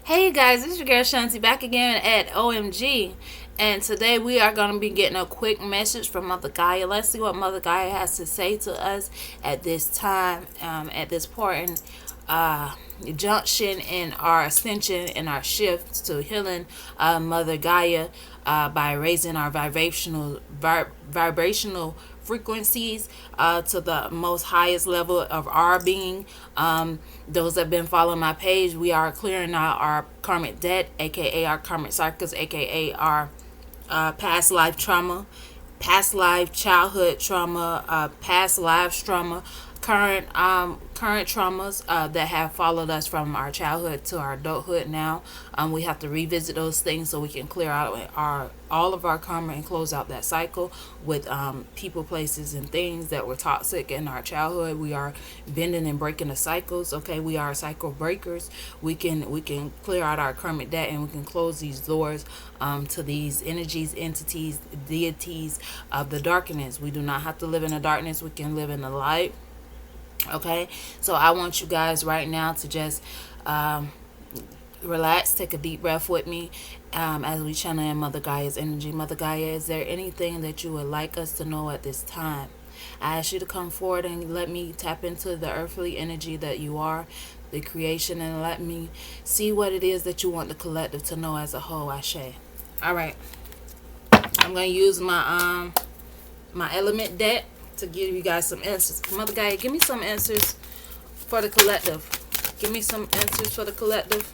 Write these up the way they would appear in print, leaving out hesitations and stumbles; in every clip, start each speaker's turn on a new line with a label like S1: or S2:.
S1: Hey guys, this is your girl Shanti back again at OMG. And today we are going to be getting a quick message from Mother Gaia. Let's see what Mother Gaia has to say to us at this time, at this important junction in our ascension and our shift to healing Mother Gaia by raising our vibrational frequencies to the most highest level of our being. Those that have been following my page, we are clearing out our karmic debt, aka our karmic cycles, aka our past life trauma, past life childhood trauma, past lives trauma, current traumas that have followed us from our childhood to our adulthood now. We have to revisit those things so we can clear out our all of our karma and close out that cycle with people, places, and things that were toxic in our childhood. We are bending and breaking the cycles. Okay, we are cycle breakers. We can clear out our karmic debt and we can close these doors to these energies, entities, deities of the darkness. We do not have to live in the darkness. We can live in the light. Okay, so I want you guys right now to just relax, take a deep breath with me as we channel in Mother Gaia's energy. Mother Gaia, is there anything that you would like us to know at this time? I ask you to come forward and let me tap into the earthly energy that you are, the creation, and let me see what it is that you want the collective to know as a whole. Ashe. All right, I'm going to use my element deck to give you guys some answers. Mother Gaia, give me some answers for the collective. Give me some answers for the collective.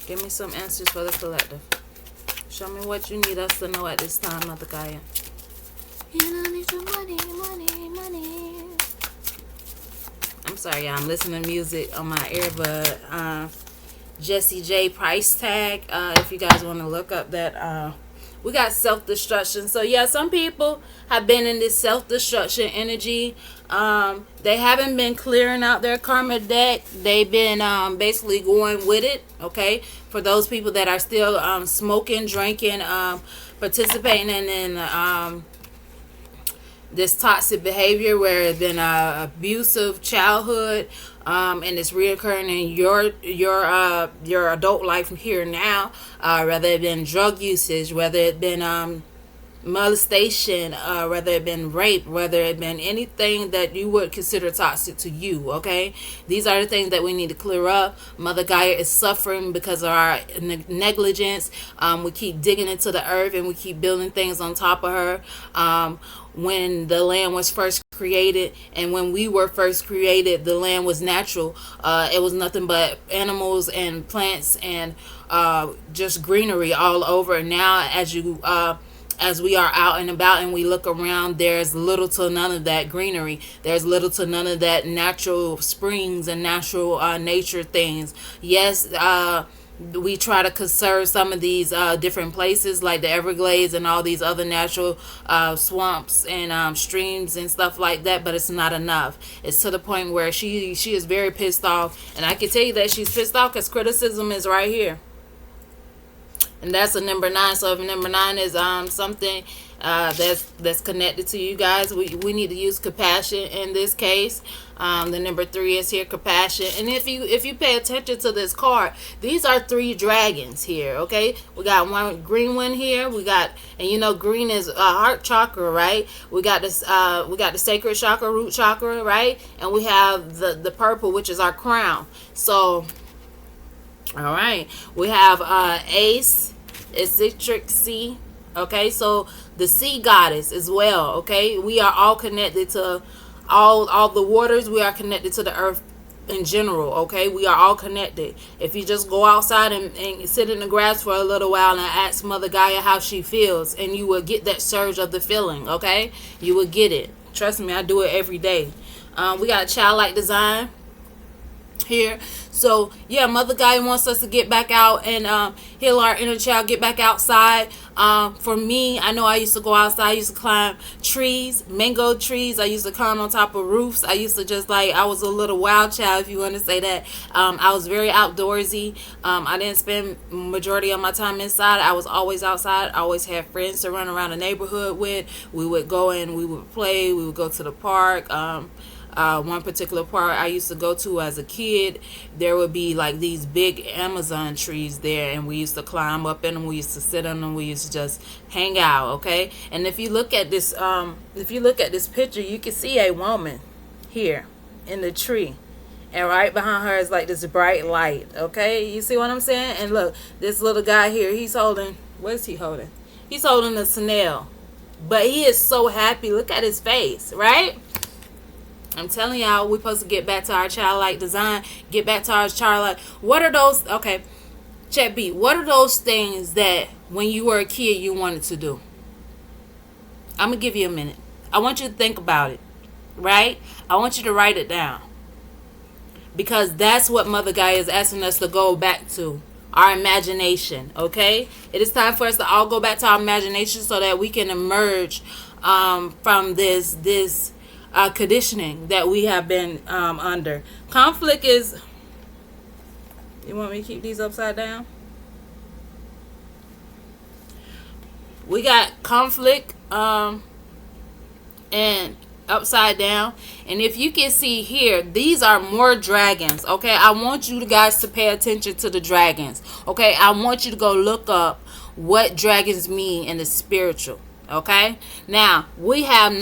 S1: Give me some answers for the collective. Show me what you need us to know at this time, Mother Gaia. You don't need your money, money, money. I'm sorry, y'all. I'm listening to music on my earbud. Jesse J price tag. If you guys want to look up that we got self-destruction. So yeah, some people have been in this self-destruction energy. They haven't been clearing out their karma deck. They've been basically going with it. Okay, for those people that are still smoking, drinking, participating in this toxic behavior where it's been abusive childhood, and it's reoccurring in your adult life here now, whether it been drug usage, whether it been molestation, whether it been rape, whether it been anything that you would consider toxic to you. Okay, these are the things that we need to clear up. Mother Gaia is suffering because of our negligence. We keep digging into the earth and we keep building things on top of her. When the land was first created and when we were first created, the land was natural. It was nothing but animals and plants and just greenery all over. Now as we are out and about and we look around, there's little to none of that greenery. There's little to none of that natural springs and natural nature things. Yes, we try to conserve some of these different places like the Everglades and all these other natural swamps and streams and stuff like that, but it's not enough. It's to the point where she is very pissed off, and I can tell you that she's pissed off because criticism is right here. And that's a number 9. So if number 9 is something that's connected to you guys, we need to use compassion in this case. The number 3 is here, compassion. And if you pay attention to this card, these are 3 dragons here. Okay, we got one green one here. We got, and you know, green is heart chakra, right? We got this. We got the sacred chakra, root chakra, right? And we have the purple, which is our crown. So, all right, we have Ace. Eccentric sea. Okay, so the sea goddess as well. Okay, we are all connected to all the waters. We are connected to the earth in general. Okay, we are all connected. If you just go outside and sit in the grass for a little while and ask Mother Gaia how she feels, and you will get that surge of the feeling. Okay, you will get it. Trust me, I do it every day. We got childlike design here. So yeah, Mother Gaia wants us to get back out and heal our inner child, get back outside. For me, I know I used to go outside. I used to climb trees, mango trees. I used to climb on top of roofs. I used to just I was a little wild child, if you want to say that. I was very outdoorsy. I didn't spend majority of my time inside. I was always outside. I always had friends to run around the neighborhood with. We would go and we would play. We would go to the park. One particular part I used to go to as a kid, there would be like these big Amazon trees there, and we used to climb up in them. We used to sit on them. We used to just hang out. Okay, and if you look at this picture, you can see a woman here in the tree, and right behind her is like this bright light. Okay, you see what I'm saying? And look, this little guy here, he's holding, what is he holding? He's holding a snail, but he is so happy. Look at his face, right? I'm telling y'all, we're supposed to get back to our childlike design, get back to our childlike. What are those? Okay, check B. What are those things that when you were a kid you wanted to do? I'm gonna give you a minute. I want you to think about it, right? I want you to write it down, because that's what Mother Gaia is asking us to go back to, our imagination. Okay, it is time for us to all go back to our imagination so that we can emerge from this conditioning that we have been under. Conflict is, you want me to keep these upside down? We got conflict and upside down. And if you can see here, these are more dragons. Okay, I want you guys to pay attention to the dragons. Okay, I want you to go look up what dragons mean in the spiritual. Okay, now we have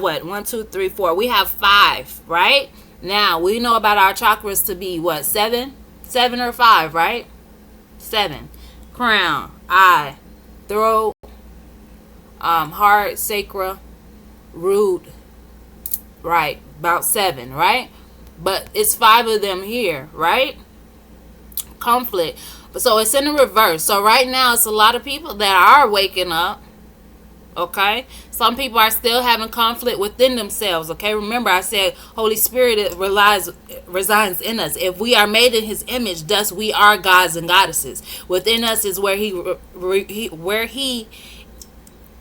S1: what, 1 2 3 4, we have 5, right? Now we know about our chakras to be what, 7 or 5, right? 7. Crown, eye, throat, heart, sacra, root, right? About 7, right? But it's 5 of them here, right? Conflict. So it's in the reverse. So right now it's a lot of people that are waking up. Okay, some people are still having conflict within themselves. Okay, remember I said Holy Spirit resides in us. If we are made in His image, thus we are gods and goddesses. Within us is where he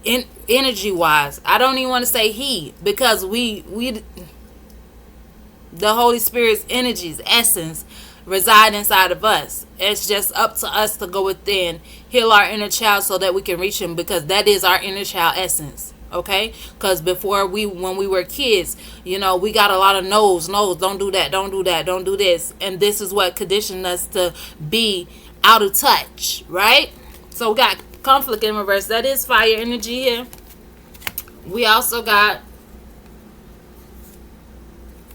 S1: in energy wise. I don't even want to say He, because we the Holy Spirit's energies, essence, reside inside of us. It's just up to us to go within, heal our inner child so that we can reach Him, because that is our inner child essence. Okay, because before when we were kids, we got a lot of no's, don't do that, don't do that, don't do this, and this is what conditioned us to be out of touch, right? So we got conflict in reverse. That is fire energy here. We also got,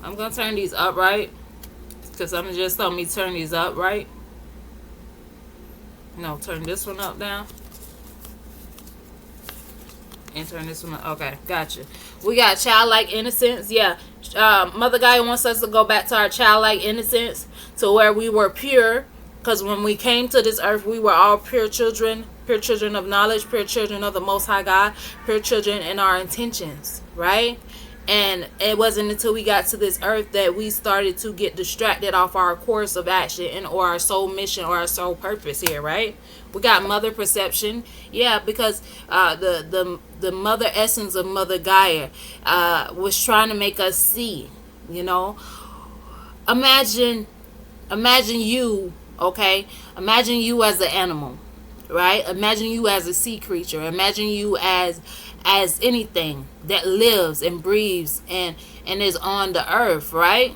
S1: I'm gonna turn these up, right? Because I'm just telling me turn these up, right? No, turn this one up down. And turn this one up. Okay, gotcha. We got childlike innocence. Yeah. Mother Gaia wants us to go back to our childlike innocence, to where we were pure. Because when we came to this earth, we were all pure children of knowledge, pure children of the Most High God, pure children in our intentions, right? And it wasn't until we got to this earth that we started to get distracted off our course of action or our soul mission or our soul purpose here, right? We got mother perception. Yeah, because the mother essence of Mother Gaia was trying to make us see, Imagine you, okay? Imagine you as an animal, right? Imagine you as a sea creature. Imagine you as anything that lives and breathes and is on the earth, right?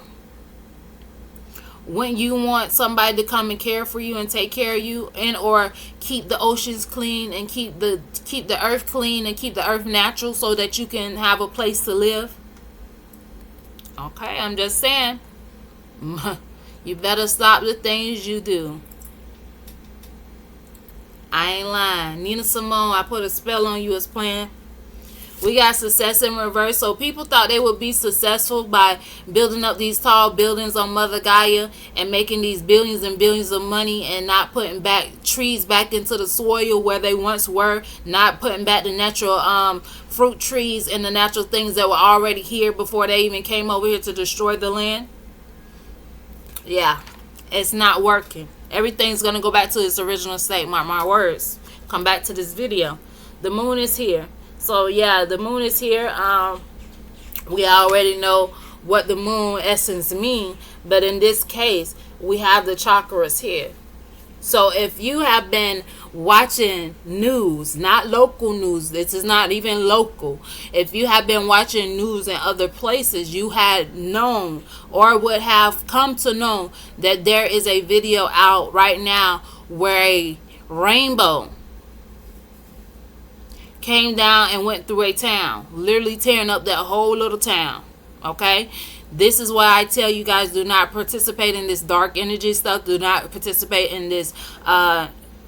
S1: When you want somebody to come and care for you and take care of you, and or keep the oceans clean and keep the earth clean and keep the earth natural so that you can have a place to live. Okay, I'm just saying, you better stop the things you do. I ain't lying. Nina Simone, I put a spell on you is playing. We got success in reverse. So people thought they would be successful by building up these tall buildings on Mother Gaia and making these billions and billions of money, and not putting back trees back into the soil where they once were, not putting back the natural fruit trees and the natural things that were already here before they even came over here to destroy the land. Yeah, it's not working. Everything's going to go back to its original state. Mark my words. Come back to this video. The moon is here. So yeah, the moon is here. We already know what the moon essence mean, but in this case, we have the chakras here. So if you have been watching news, not local news, this is not even local. If you have been watching news in other places, you had known or would have come to know that there is a video out right now where a rainbow came down and went through a town, literally tearing up that whole little town. Okay? This is why I tell you guys, do not participate in this dark energy stuff. Do not participate in this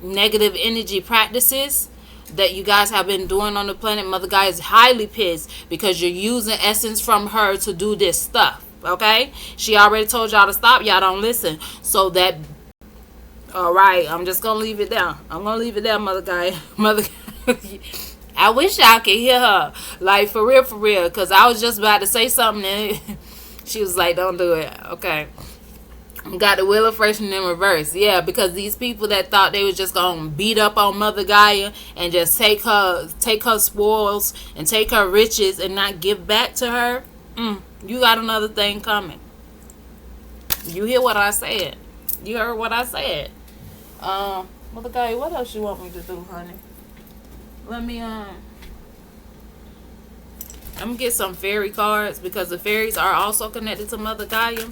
S1: negative energy practices that you guys have been doing on the planet. Mother Gaia is highly pissed because you're using essence from her to do this stuff. Okay? She already told y'all to stop. Y'all don't listen. So that, all right, I'm just going to leave it there. I'm going to leave it there, Mother Gaia. Mother Gaia. I wish y'all could hear her. Like, for real, for real. Because I was just about to say something and she was like, don't do it. Okay. Got the wheel of fortune in reverse. Yeah, because these people that thought they was just going to beat up on Mother Gaia and just take her spoils and take her riches and not give back to her, you got another thing coming. You hear what I said. You heard what I said. Mother Gaia, what else you want me to do, honey? Let me I'm gonna get some fairy cards because the fairies are also connected to Mother Gaia.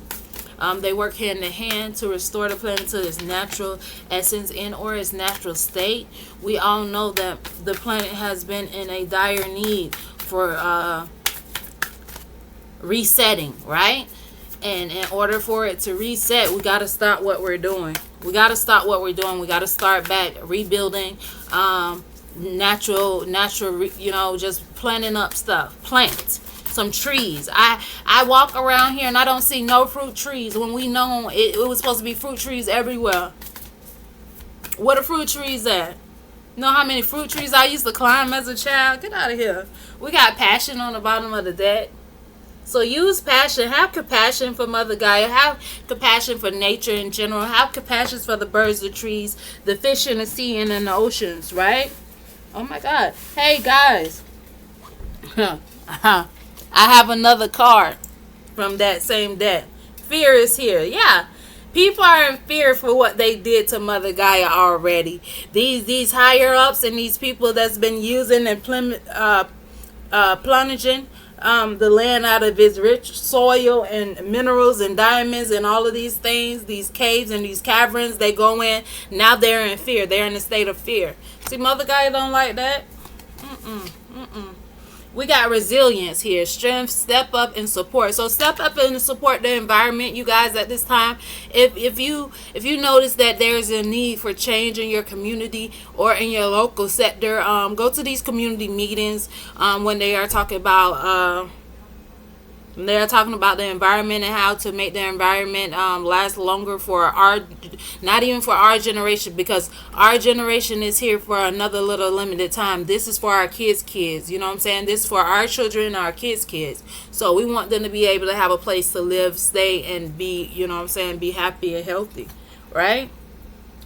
S1: They work hand in hand to restore the planet to its natural essence or its natural state. We all know that the planet has been in a dire need for resetting, right? And in order for it to reset, we got to stop what we're doing. We got to stop what we're doing. We got to start back rebuilding. Natural, just planting up stuff. Plant some trees. I walk around here and I don't see no fruit trees when we know it was supposed to be fruit trees everywhere. Where the fruit trees at? Know how many fruit trees I used to climb as a child? Get out of here. We got passion on the bottom of the deck. So use passion. Have compassion for Mother Gaia. Have compassion for nature in general. Have compassion for the birds, the trees, the fish in the sea and in the oceans, right? Oh my God. Hey guys. I have another card from that same deck. Fear is here. Yeah. People are in fear for what they did to Mother Gaia already. These higher ups and these people that's been using and plunging the land out of its rich soil and minerals and diamonds and all of these things, these caves and these caverns they go in. Now they're in fear. They're in a state of fear. See, Mother Gaia don't like that. We got resilience here, strength, step up and support. So step up and support the environment, you guys, at this time. If you notice that there's a need for change in your community or in your local sector, go to these community meetings when they are talking about the environment and how to make the environment last longer for not even for our generation, because our generation is here for another little limited time. This is for our kids, you know what I'm saying? This is for our children and our kids. So we want them to be able to have a place to live, stay, and be, you know what I'm saying, be happy and healthy, right?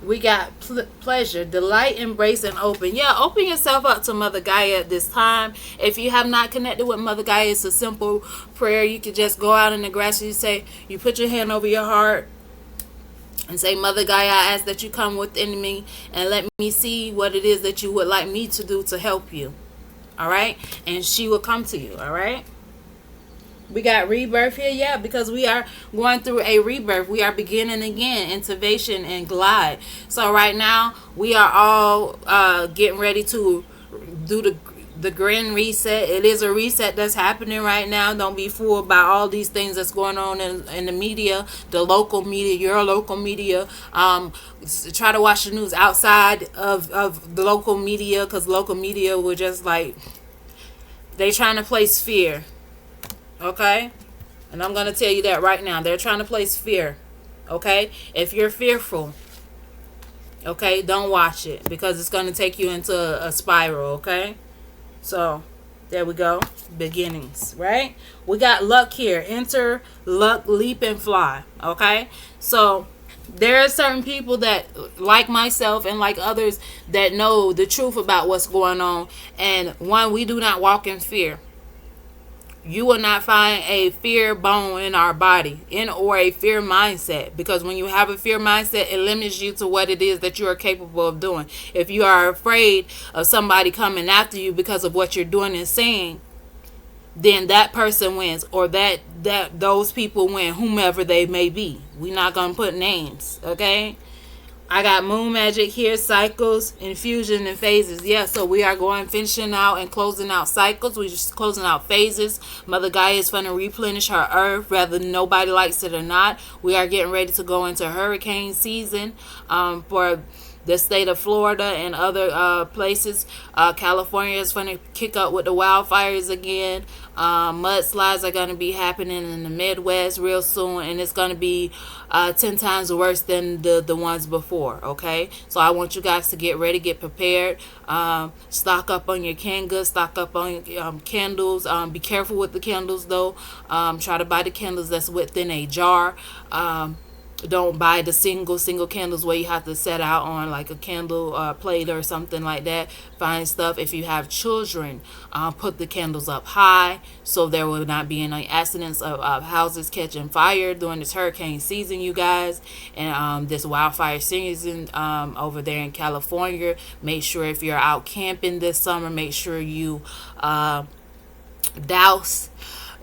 S1: We got pleasure, delight, embrace, and open. Yeah, open yourself up to Mother Gaia at this time. If you have not connected with Mother Gaia, it's a simple prayer. You can just go out in the grass and you put your hand over your heart and say, Mother Gaia, I ask that you come within me and let me see what it is that you would like me to do to help you. All right? And she will come to you. All right? We got rebirth here, yeah, because we are going through a rebirth. We are beginning again, innovation and glide. So right now, we are all getting ready to do the grand reset. It is a reset that's happening right now. Don't be fooled by all these things that's going on in the media, the local media, your local media. Try to watch the news outside of the local media, because local media will just they trying to place fear. Okay? And I'm going to tell you that right now. They're trying to place fear. Okay? If you're fearful, okay, don't watch it, because it's going to take you into a spiral. Okay? So, there we go. Beginnings, right? We got luck here. Enter, luck, leap, and fly. Okay? So, there are certain people that, like myself and like others, that know the truth about what's going on. And one, we do not walk in fear. You will not find a fear bone in our body or a fear mindset, because when you have a fear mindset, it limits you to what it is that you are capable of doing. If you are afraid of somebody coming after you because of what you're doing and saying, then that person wins, or that those people win, whomever they may be. We're not gonna put names, okay? I got moon magic here, cycles, infusion, and phases. Yeah, so we are going finishing out and closing out cycles. We're just closing out phases. Mother Gaia is going to replenish her earth, whether nobody likes it or not. We are getting ready to go into hurricane season for the state of Florida and other places. California is going to kick up with the wildfires again. Mudslides are going to be happening in the Midwest real soon, and it's going to be 10 times worse than the ones before. Okay, so I want you guys to get ready, get prepared. Stock up on your canned goods, stock up on candles. Be careful with the candles though. Try to buy the candles that's within a jar. Don't buy the single candles where you have to set out on like a candle plate or something like that. Find stuff. If you have children, put the candles up high so there will not be any accidents of houses catching fire during this hurricane season, you guys, and this wildfire season over there in California. Make sure if you're out camping this summer, make sure you douse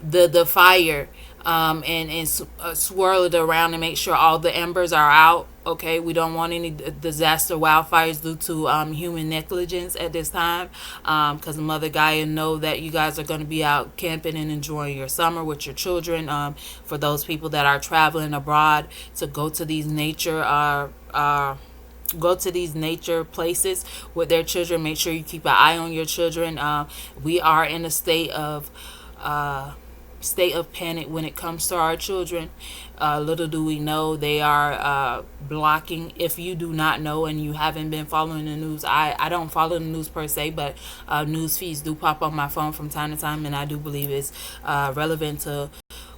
S1: the fire, and swirl it around and make sure all the embers are out. Okay, we don't want any disaster wildfires due to human negligence at this time, because Mother Gaia know that you guys are going to be out camping and enjoying your summer with your children. For those people that are traveling abroad to go to these nature places with their children, make sure you keep an eye on your children. We are in a state of panic when it comes to our children. Little do we know they are blocking. If you do not know and you haven't been following the news, I don't follow the news per se, but news feeds do pop on my phone from time to time, and I do believe it's relevant to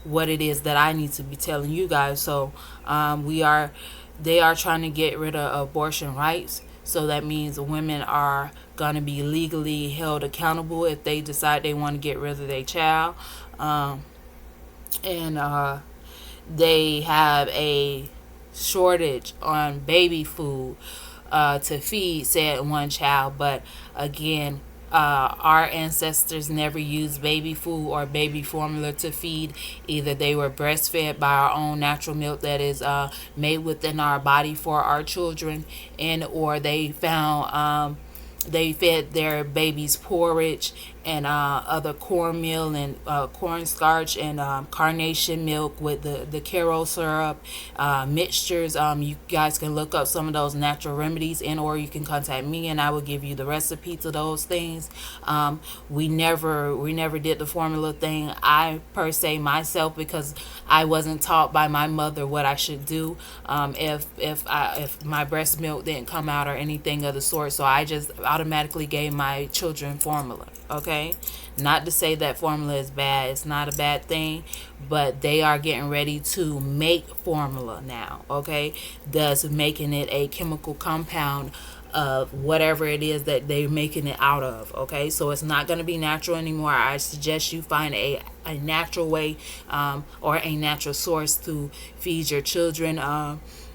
S1: what it is that I need to be telling you guys. So they are trying to get rid of abortion rights. So that means women are going to be legally held accountable if they decide they want to get rid of their child. And they have a shortage on baby food to feed said one child. But again, our ancestors never used baby food or baby formula to feed. Either they were breastfed by our own natural milk that is made within our body for our children, and or they fed their babies porridge and other cornmeal and cornstarch and carnation milk with the Caro syrup mixtures. You guys can look up some of those natural remedies, and or you can contact me and I will give you the recipe to those things. We never did the formula thing, I per se myself, because I wasn't taught by my mother what I should do if my breast milk didn't come out or anything of the sort. So I just automatically gave my children formula. Okay, not to say that formula is bad. It's not a bad thing, but they are getting ready to make formula now. Okay, thus making it a chemical compound of whatever it is that they're making it out of. Okay, so it's not going to be natural anymore. I suggest you find a natural way or a natural source to feed your children.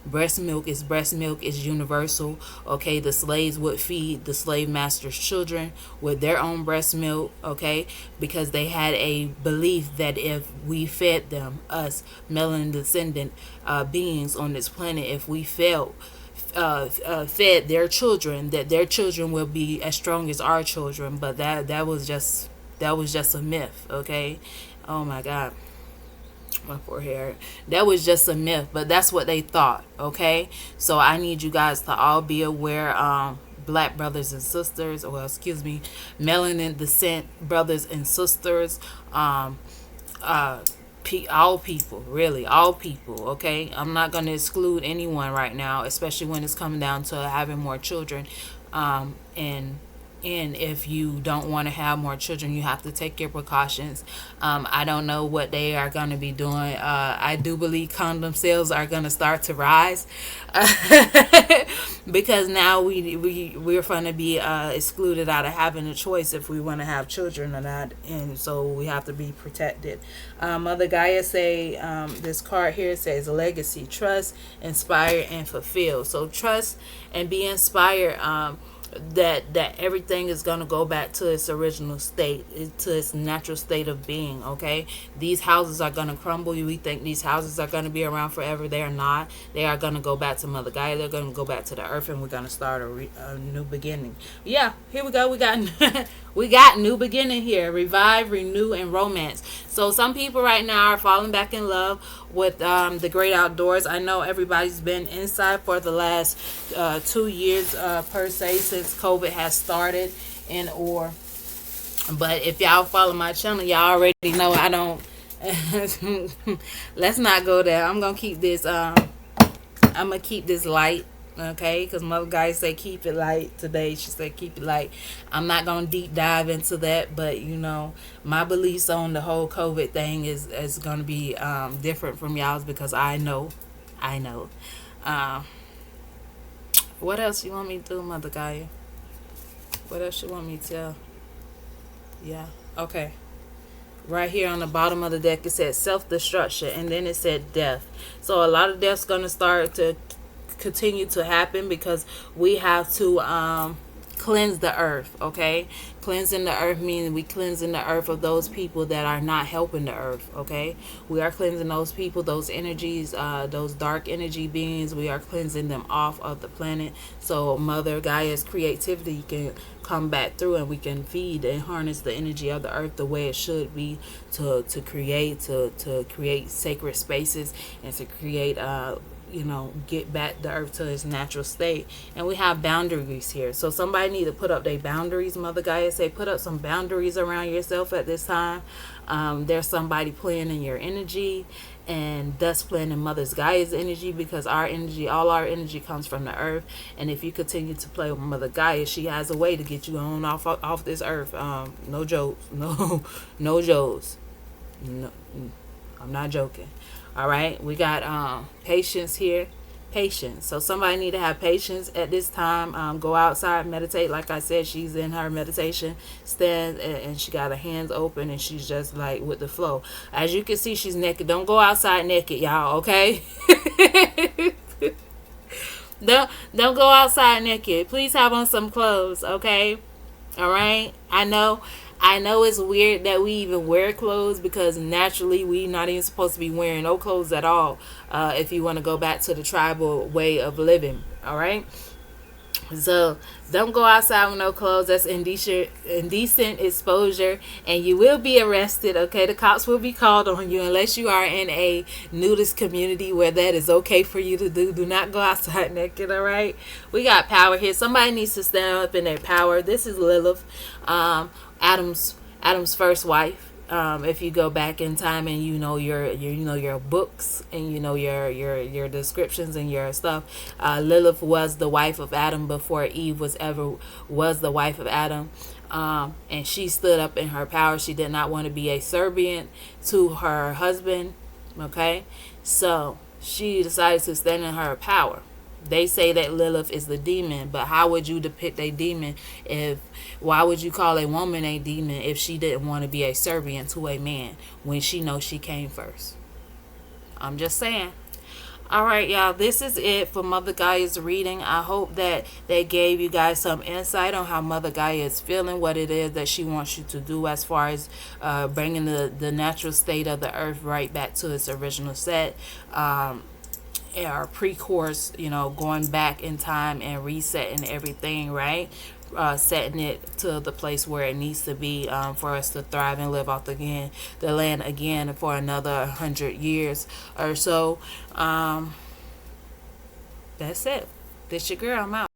S1: Breast milk is universal. Okay, the slaves would feed the slave masters' children with their own breast milk. Okay, because they had a belief that if we fed them, us melanin descendant beings on this planet, if we fed their children, that their children will be as strong as our children. But that was just a myth. Okay, oh my God, my forehead. That was just a myth, but that's what they thought. Okay, so I need you guys to all be aware. Black brothers and sisters, or excuse me, melanin descent brothers and sisters, all people, really, all people. Okay, I'm not going to exclude anyone right now, especially when it's coming down to having more children, and and if you don't want to have more children, you have to take your precautions. I don't know what they are going to be doing. I do believe condom sales are going to start to rise because now we're going to be excluded out of having a choice if we want to have children or not, and so we have to be protected. Mother Gaia say this card here says legacy, trust, inspire, and fulfill. So trust and be inspired. That everything is going to go back to its original state, to its natural state of being. Okay, these houses are going to crumble. We think these houses are going to be around forever. They are not. They are going to go back to Mother Gaia. They're going to go back to the earth, and we're going to start a new beginning. Yeah, here we go. We got we got new beginning here: revive, renew, and romance. So some people right now are falling back in love with the great outdoors. I know everybody's been inside for the last 2 years per se, since COVID has started, and or but if y'all follow my channel, y'all already know I don't let's not go there. I'm gonna keep this light. Okay, because Mother Gaia say keep it light today. She said keep it light. I'm not gonna deep dive into that, but my beliefs on the whole COVID thing is gonna be different from y'all's, because I know. Uh, what else you want me to do, Mother Gaia? What else you want me to tell? Yeah. Okay. Right here on the bottom of the deck, it said self-destruction, and then it said death. So a lot of death's gonna start to continue to happen, because we have to cleanse the earth. Okay, cleansing the earth means we cleansing the earth of those people that are not helping the earth. Okay, we are cleansing those people, those energies, those dark energy beings. We are cleansing them off of the planet, so Mother Gaia's creativity can come back through, and we can feed and harness the energy of the earth the way it should be, to create sacred spaces, and to create get back the earth to its natural state. And we have boundaries here, so somebody need to put up their boundaries. Mother Gaia say put up some boundaries around yourself at this time. There's somebody playing in your energy, and thus playing in Mother Gaia's energy, because all our energy comes from the earth. And if you continue to play with Mother Gaia, she has a way to get you on off this earth. No jokes. No jokes. No, I'm not joking. All right, we got patience here. Patience. So somebody need to have patience at this time. Go outside, meditate. Like I said, she's in her meditation stand, and she got her hands open, and she's just like with the flow. As you can see, she's naked. Don't go outside naked, y'all. Okay. Don't go outside naked. Please have on some clothes. Okay. All right. I know it's weird that we even wear clothes, because naturally we not even supposed to be wearing no clothes at all, if you want to go back to the tribal way of living. All right. So don't go outside with no clothes. That's indecent exposure, and you will be arrested. Okay, the cops will be called on you, unless you are in a nudist community where that is okay for you to do. Do not go outside naked. All right. We got power here. Somebody needs to stand up in their power. This is Lilith, Adam's first wife. If you go back in time, and your books, and your descriptions and your stuff, Lilith was the wife of Adam before Eve was the wife of Adam, and she stood up in her power. She did not want to be a servant to her husband. Okay, so she decided to stand in her power. They say that Lilith is the demon, but how would you depict a demon why would you call a woman a demon if she didn't want to be a servant to a man, when she knows she came first? I'm just saying. All right, y'all, this is it for Mother Gaia's reading. I hope that they gave you guys some insight on how Mother Gaia is feeling, what it is that she wants you to do as far as bringing the natural state of the earth right back to its original set. Our pre-course, going back in time and resetting everything, right? Setting it to the place where it needs to be, for us to thrive and live off the land again for another 100 years or so. That's it. This your girl. I'm out.